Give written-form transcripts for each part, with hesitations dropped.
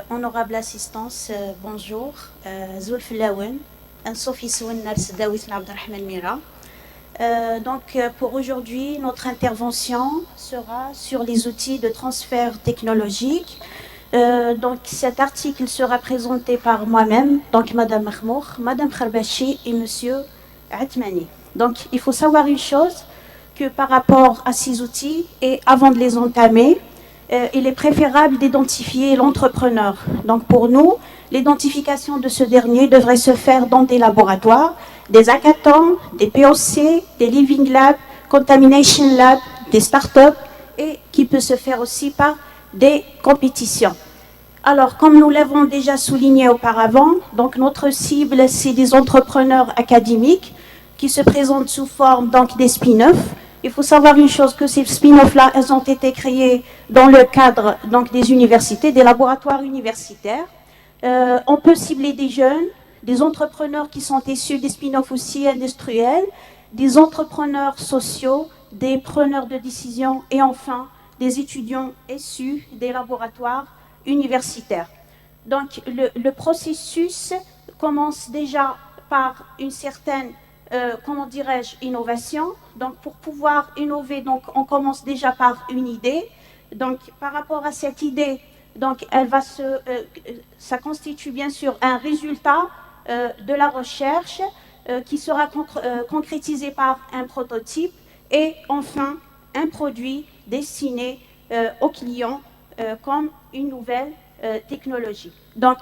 Honorable assistance, bonjour. Zulf Lawen, Sophie Souennar Sedawit Abdelrahman Mira. Pour aujourd'hui, notre intervention sera sur les outils de transfert technologique. Cet article sera présenté par moi-même, donc Madame Mahmour, Madame Kharbachi et Monsieur Atmani. Donc, il faut savoir une chose, que par rapport à ces outils, et avant de les entamer, il est préférable d'identifier l'entrepreneur. Donc pour nous, l'identification de ce dernier devrait se faire dans des laboratoires, des hackathons, des POC, des living labs, contamination labs, des startups et qui peut se faire aussi par des compétitions. Alors, comme nous l'avons déjà souligné auparavant, donc notre cible, c'est des entrepreneurs académiques qui se présentent sous forme des spin-offs. Il faut savoir une chose, que ces spin-offs-là, elles ont été créées dans le cadre des universités, des laboratoires universitaires. On peut cibler des jeunes, des entrepreneurs qui sont issus des spin-offs aussi industriels, des entrepreneurs sociaux, des preneurs de décision et enfin des étudiants issus des laboratoires universitaires. Donc le processus commence déjà par une certaine innovation. Donc, pour pouvoir innover, on commence déjà par une idée. Donc, par rapport à cette idée, ça constitue bien sûr un résultat de la recherche qui sera concrétisé par un prototype et enfin un produit destiné aux clients comme une nouvelle technologie. Donc,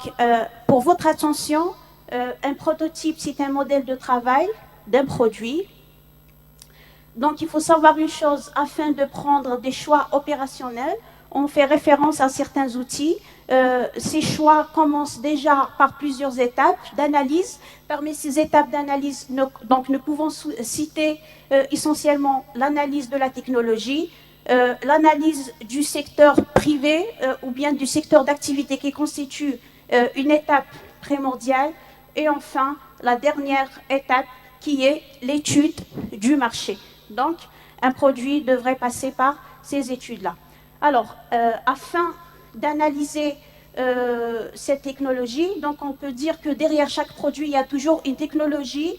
pour votre attention, un prototype, c'est un modèle de travail d'un produit. Donc, il faut savoir une chose, afin de prendre des choix opérationnels, on fait référence à certains outils. Ces choix commencent déjà par plusieurs étapes d'analyse. Parmi ces étapes d'analyse, nous pouvons citer essentiellement l'analyse de la technologie, l'analyse du secteur privé ou bien du secteur d'activité qui constitue une étape primordiale, et enfin la dernière étape qui est l'étude du marché. Donc, un produit devrait passer par ces études-là. Alors, afin d'analyser cette technologie, donc on peut dire que derrière chaque produit, il y a toujours une technologie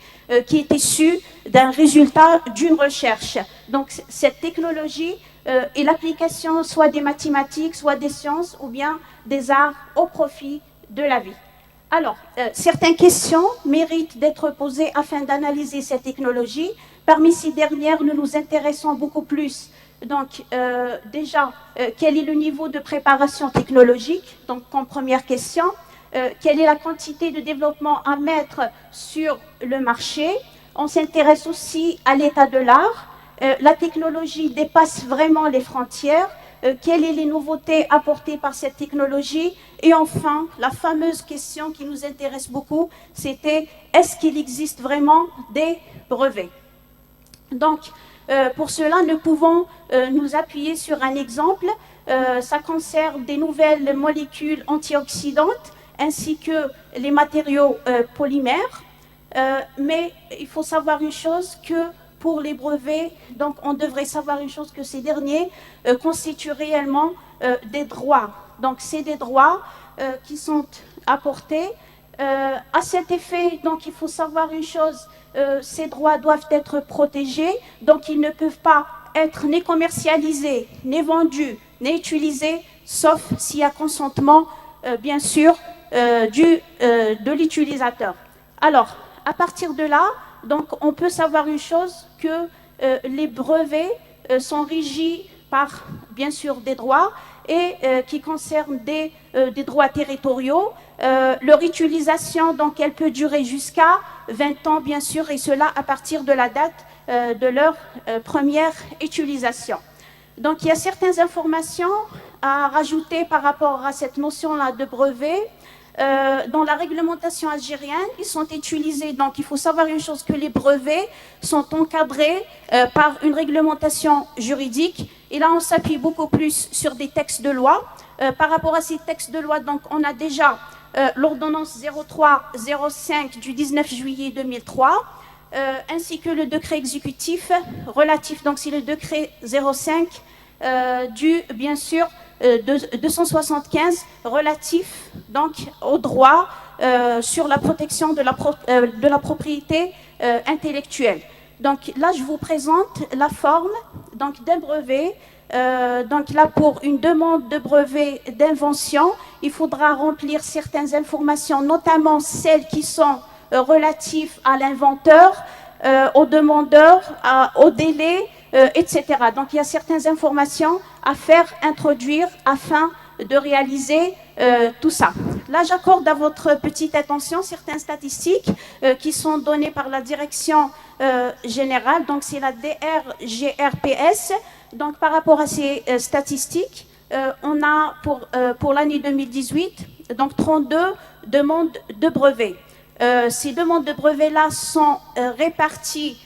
qui est issue d'un résultat d'une recherche. Donc, cette technologie est l'application soit des mathématiques, soit des sciences ou bien des arts au profit de la vie. Alors, certaines questions méritent d'être posées afin d'analyser cette technologie. Parmi ces dernières, nous nous intéressons beaucoup plus. Donc, déjà, quel est le niveau de préparation technologique? Donc, comme première question, quelle est la quantité de développement à mettre sur le marché? On s'intéresse aussi à l'état de l'art. La technologie dépasse vraiment les frontières. Quelles sont les nouveautés apportées par cette technologie? Et enfin, la fameuse question qui nous intéresse beaucoup, c'était est-ce qu'il existe vraiment des brevets? Donc, pour cela, nous pouvons nous appuyer sur un exemple. Ça concerne des nouvelles molécules antioxydantes ainsi que les matériaux polymères. Mais il faut savoir une chose, que pour les brevets, donc on devrait savoir une chose, que ces derniers constituent réellement des droits. Donc c'est des droits qui sont apportés. À cet effet, donc il faut savoir une chose, ces droits doivent être protégés, donc ils ne peuvent pas être ni commercialisés, ni vendus, ni utilisés, sauf s'il y a consentement, bien sûr, de l'utilisateur. Alors, à partir de là, donc, on peut savoir une chose, que les brevets sont régis par, bien sûr, des droits et qui concernent des droits territoriaux. Leur utilisation, donc, elle peut durer jusqu'à 20 ans, bien sûr, et cela à partir de la date de leur première utilisation. Donc, il y a certaines informations à rajouter par rapport à cette notion-là de brevet. Dans la réglementation algérienne, ils sont utilisés. Donc, il faut savoir une chose, que les brevets sont encadrés par une réglementation juridique. Et là, on s'appuie beaucoup plus sur des textes de loi. Par rapport à ces textes de loi, donc, on a déjà l'ordonnance 03-05 du 19 juillet 2003, ainsi que le décret exécutif relatif, donc c'est le décret 05 du, bien sûr, 275 relatif donc au droit sur la protection de la propriété intellectuelle. Donc là, je vous présente la forme donc d'un brevet. Donc là, pour une demande de brevet d'invention, il faudra remplir certaines informations, notamment celles qui sont relatives à l'inventeur, au demandeur, au délai, etc. Donc il y a certaines informations à faire introduire afin de réaliser tout ça. Là, j'accorde à votre petite attention certaines statistiques qui sont données par la direction générale, donc c'est la DRGRPS. Donc par rapport à ces statistiques, on a pour l'année 2018 donc 32 demandes de brevets. Ces demandes de brevets-là sont réparties.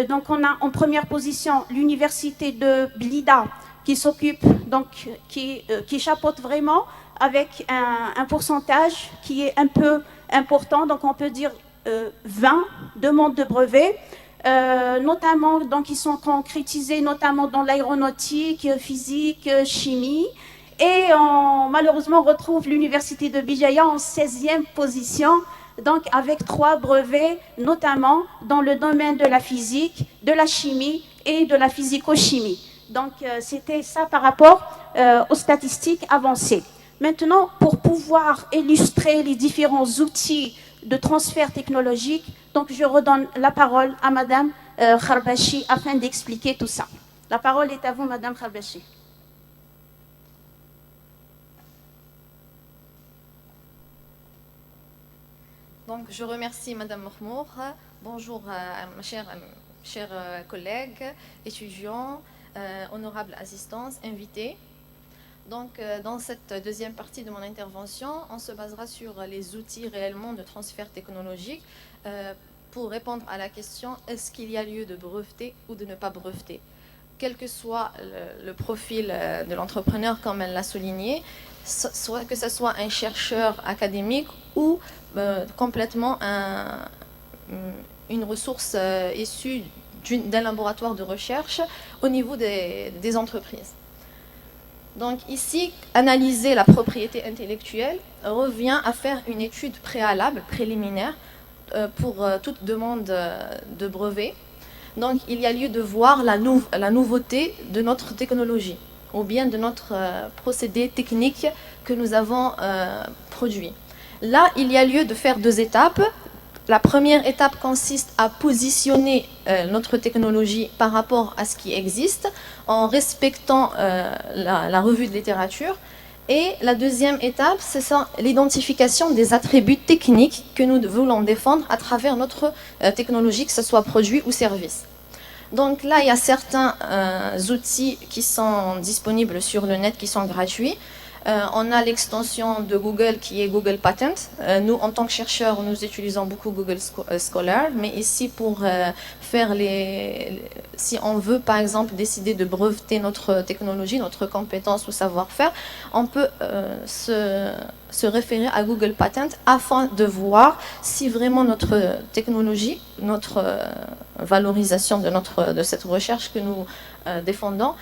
Donc on a en première position l'université de Blida qui s'occupe, donc qui chapeaute vraiment avec un pourcentage qui est un peu important. Donc on peut dire 20 demandes de brevets. Notamment, donc ils sont concrétisés notamment dans l'aéronautique, physique, chimie. Et malheureusement, on retrouve l'université de Bijaya en 16e position, donc avec 3 brevets, notamment dans le domaine de la physique, de la chimie et de la physico-chimie. Donc c'était ça par rapport aux statistiques avancées. Maintenant, pour pouvoir illustrer les différents outils de transfert technologique, donc je redonne la parole à Madame Kharbachi afin d'expliquer tout ça. La parole est à vous, Madame Kharbachi. Donc, je remercie Madame Mahmour. Bonjour à ma chers collègues, étudiants, honorables assistants, invités. Donc, dans cette deuxième partie de mon intervention, on se basera sur les outils réellement de transfert technologique pour répondre à la question est-ce qu'il y a lieu de breveter ou de ne pas breveter. Quel que soit le profil de l'entrepreneur, comme elle l'a souligné, soit que ce soit un chercheur académique ou complètement une ressource issue d'un laboratoire de recherche au niveau des entreprises. Donc ici, analyser la propriété intellectuelle revient à faire une étude préalable, préliminaire, pour toute demande de brevet. Donc il y a lieu de voir la nouveauté de notre technologie ou bien de notre procédé technique que nous avons produit. Là, il y a lieu de faire 2 étapes. La première étape consiste à positionner notre technologie par rapport à ce qui existe en respectant la revue de littérature. Et la deuxième étape, c'est l'identification des attributs techniques que nous voulons défendre à travers notre technologie, que ce soit produit ou service. Donc là, il y a certains outils qui sont disponibles sur le net, qui sont gratuits. On a l'extension de Google qui est Google Patent. Nous, en tant que chercheurs, nous utilisons beaucoup Google Scholar, mais ici, pour faire si on veut, par exemple, décider de breveter notre technologie, notre compétence ou savoir-faire, on peut se référer à Google Patent afin de voir si vraiment notre technologie, notre valorisation de cette recherche que nous défendons,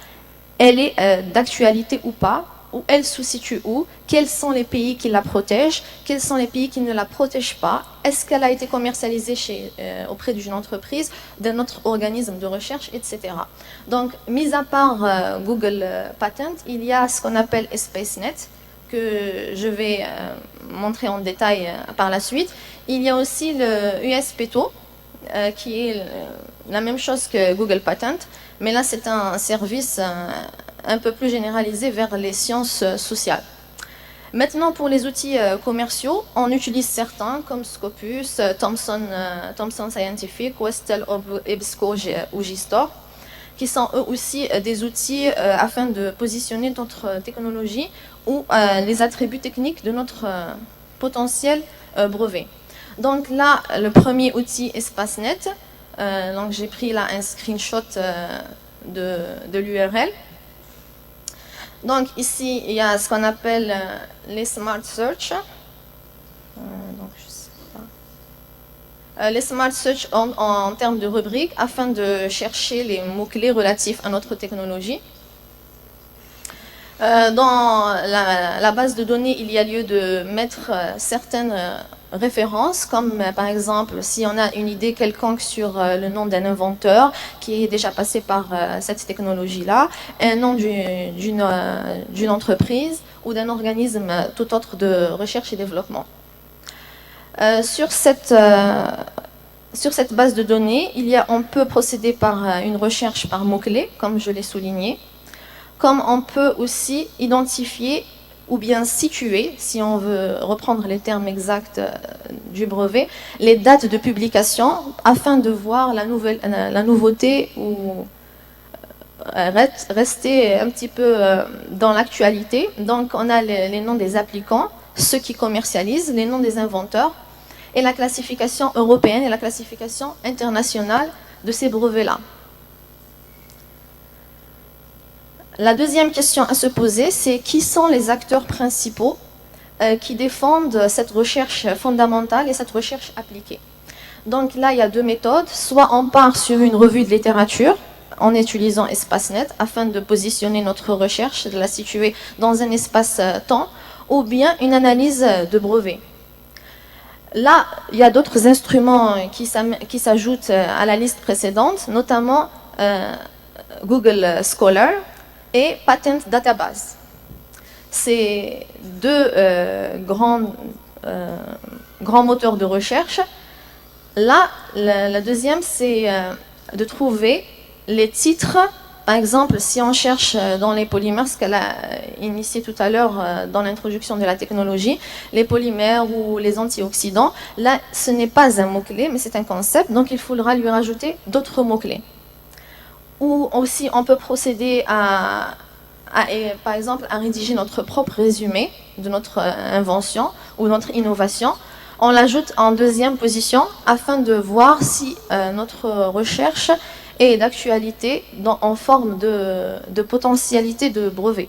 elle est d'actualité ou pas, où elle se situe où, quels sont les pays qui la protègent, quels sont les pays qui ne la protègent pas, est-ce qu'elle a été commercialisée auprès d'une entreprise, d'un autre organisme de recherche, etc. Donc, mis à part Google Patent, il y a ce qu'on appelle ESPACEnet, que je vais montrer en détail par la suite. Il y a aussi le USPTO, qui est la même chose que Google Patent, mais là c'est un service un peu plus généralisé vers les sciences sociales. Maintenant, pour les outils commerciaux, on utilise certains comme Scopus, Thomson Scientific, Westell, EBSCO ou G-Store, qui sont eux aussi des outils afin de positionner notre technologie ou les attributs techniques de notre potentiel brevet. Donc là, le premier outil ESPACEnet, donc j'ai pris là un screenshot de l'URL. Donc ici, il y a ce qu'on appelle les Smart Search. Donc, je sais pas. Les Smart Search en termes de rubrique afin de chercher les mots-clés relatifs à notre technologie. Dans la base de données, il y a lieu de mettre certaines références, comme par exemple si on a une idée quelconque sur le nom d'un inventeur qui est déjà passé par cette technologie-là, un nom d'une entreprise ou d'un organisme tout autre de recherche et développement. Sur cette base de données, on peut procéder par une recherche par mots-clés, comme je l'ai souligné. Comme on peut aussi identifier ou bien situer, si on veut reprendre les termes exacts du brevet, les dates de publication afin de voir la nouveauté ou rester un petit peu dans l'actualité. Donc on a les noms des applicants, ceux qui commercialisent, les noms des inventeurs et la classification européenne et la classification internationale de ces brevets-là. La deuxième question à se poser, c'est qui sont les acteurs principaux qui défendent cette recherche fondamentale et cette recherche appliquée. Donc là, il y a deux méthodes. Soit on part sur une revue de littérature en utilisant EspaceNet afin de positionner notre recherche, de la situer dans un espace-temps, ou bien une analyse de brevet. Là, il y a d'autres instruments qui s'ajoutent à la liste précédente, notamment Google Scholar et Patent Database. C'est deux grands moteurs de recherche. Là, la deuxième, c'est de trouver les titres. Par exemple, si on cherche dans les polymères, ce qu'elle a initié tout à l'heure dans l'introduction de la technologie, les polymères ou les antioxydants, là, ce n'est pas un mot-clé, mais c'est un concept, donc il faudra lui rajouter d'autres mots-clés. Ou aussi, on peut procéder par exemple, à rédiger notre propre résumé de notre invention ou notre innovation. On l'ajoute en deuxième position afin de voir si notre recherche est d'actualité en forme de potentialité de brevet.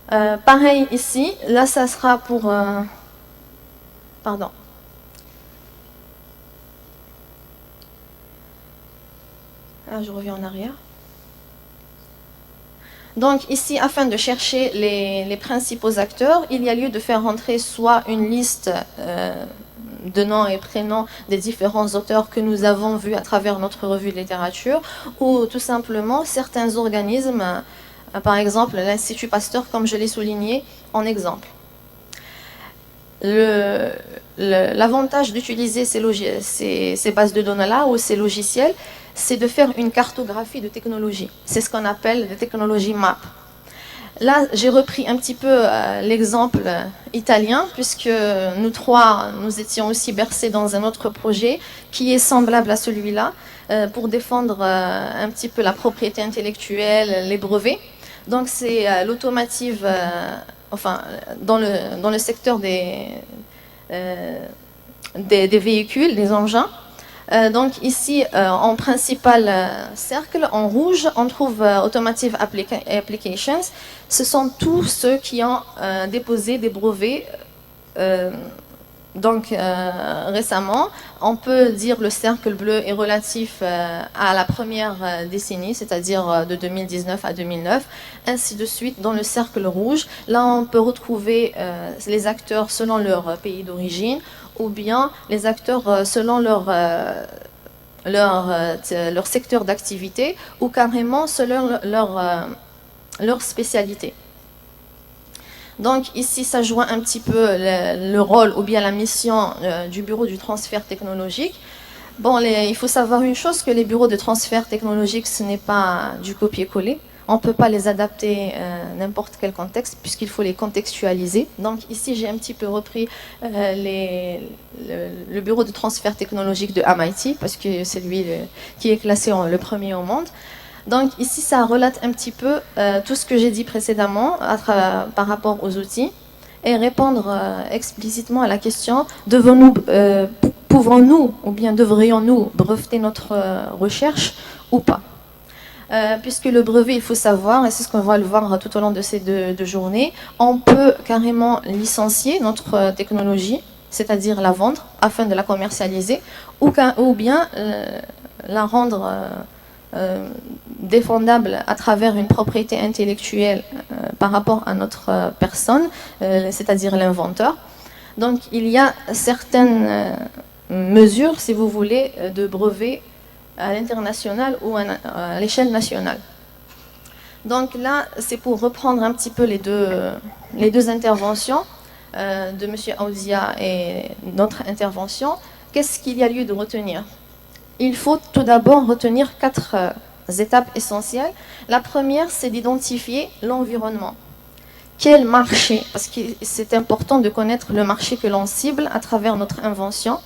Pareil ici, là ça sera pour... pardon. Ah, je reviens en arrière. Donc ici, afin de chercher les principaux acteurs, il y a lieu de faire rentrer soit une liste de noms et prénoms des différents auteurs que nous avons vus à travers notre revue de littérature, ou tout simplement certains organismes, par exemple l'Institut Pasteur, comme je l'ai souligné en exemple. L'avantage d'utiliser ces bases de données-là ou ces logiciels, c'est de faire une cartographie de technologies. C'est ce qu'on appelle des technologies MAP. Là, j'ai repris un petit peu l'exemple italien, puisque nous trois, nous étions aussi bercés dans un autre projet qui est semblable à celui-là, pour défendre un petit peu la propriété intellectuelle, les brevets. Donc c'est l'automotive, enfin, dans le secteur des véhicules, des engins. Donc ici, en principal cercle, en rouge, on trouve Automotive Applications. Ce sont tous ceux qui ont déposé des brevets récemment. On peut dire le cercle bleu est relatif à la première décennie, c'est-à-dire de 2019 à 2009, ainsi de suite dans le cercle rouge. Là, on peut retrouver les acteurs selon leur pays d'origine, ou bien les acteurs selon leur secteur d'activité, ou carrément selon leur spécialité. Donc ici, ça joint un petit peu le rôle ou bien la mission du bureau du transfert technologique. Bon, il faut savoir une chose, que les bureaux de transfert technologique, ce n'est pas du copier-coller. On ne peut pas les adapter à n'importe quel contexte, puisqu'il faut les contextualiser. Donc ici, j'ai un petit peu repris le bureau de transfert technologique de MIT, parce que c'est lui qui est classé le premier au monde. Donc ici, ça relate un petit peu tout ce que j'ai dit précédemment par rapport aux outils, et répondre explicitement à la question, pouvons-nous ou bien devrions-nous breveter notre recherche ou pas? Puisque le brevet, il faut savoir, et c'est ce qu'on va le voir tout au long de ces deux journées, on peut carrément licencier notre technologie, c'est-à-dire la vendre afin de la commercialiser, ou bien la rendre défendable à travers une propriété intellectuelle par rapport à notre personne, c'est-à-dire l'inventeur. Donc il y a certaines mesures, si vous voulez, de brevets à l'international ou à l'échelle nationale. Donc là, c'est pour reprendre un petit peu les deux interventions de M. Aouzia et notre intervention. Qu'est-ce qu'il y a lieu de retenir? Il faut tout d'abord retenir 4 étapes essentielles. La première, c'est d'identifier l'environnement. Quel marché? Parce que c'est important de connaître le marché que l'on cible à travers notre invention.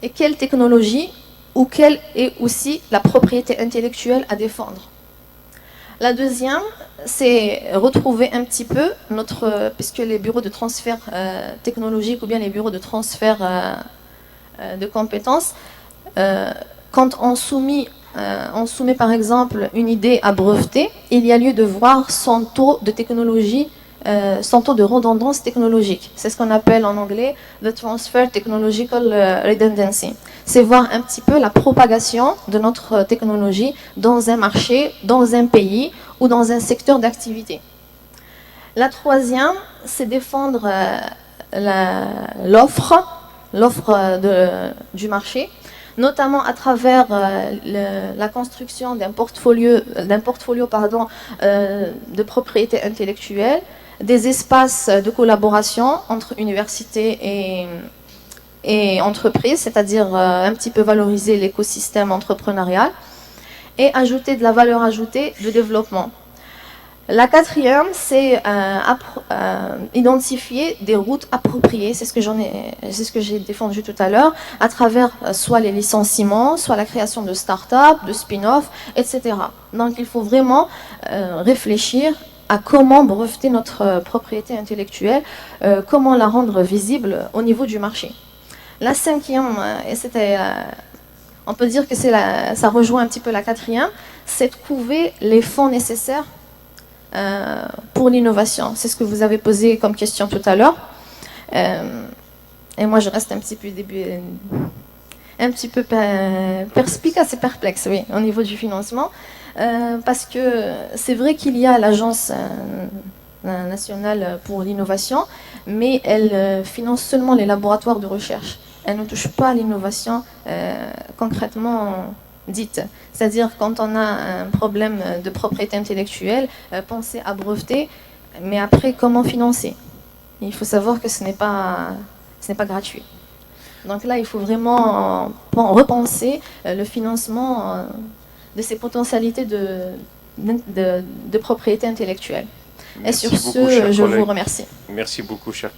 Et quelle technologie ou quelle est aussi la propriété intellectuelle à défendre. La deuxième, c'est retrouver un petit peu puisque les bureaux de transfert technologique ou bien les bureaux de transfert de compétences, quand on soumet par exemple une idée à breveter, il y a lieu de voir son taux de technologie, son taux de redondance technologique. C'est ce qu'on appelle en anglais the transfer technological redundancy. C'est voir un petit peu la propagation de notre technologie dans un marché, dans un pays ou dans un secteur d'activité. La troisième, c'est défendre l'offre du marché, notamment à travers la construction d'un portfolio de propriété intellectuelle, des espaces de collaboration entre universités et entreprises, c'est-à-dire un petit peu valoriser l'écosystème entrepreneurial et ajouter de la valeur ajoutée de développement. La quatrième, c'est identifier des routes appropriées, c'est ce que j'ai défendu tout à l'heure, à travers soit les licenciements, soit la création de start-up, de spin-off, etc. Donc il faut vraiment réfléchir à comment breveter notre propriété intellectuelle, comment la rendre visible au niveau du marché. La cinquième, et c'était, on peut dire que ça rejoint un petit peu la quatrième, c'est trouver les fonds nécessaires pour l'innovation. C'est ce que vous avez posé comme question tout à l'heure. Et moi, je reste un petit peu perspicace et perplexe, oui, au niveau du financement, parce que c'est vrai qu'il y a l'Agence nationale pour l'innovation, mais elle finance seulement les laboratoires de recherche. Elle ne touche pas à l'innovation concrètement dite. C'est-à-dire quand on a un problème de propriété intellectuelle, penser à breveter, mais après comment financer? Il faut savoir que ce n'est pas gratuit. Donc là, il faut vraiment repenser le financement de ces potentialités de propriété intellectuelle. Merci et sur beaucoup, ce, je collègue. vous remercie. Merci beaucoup, cher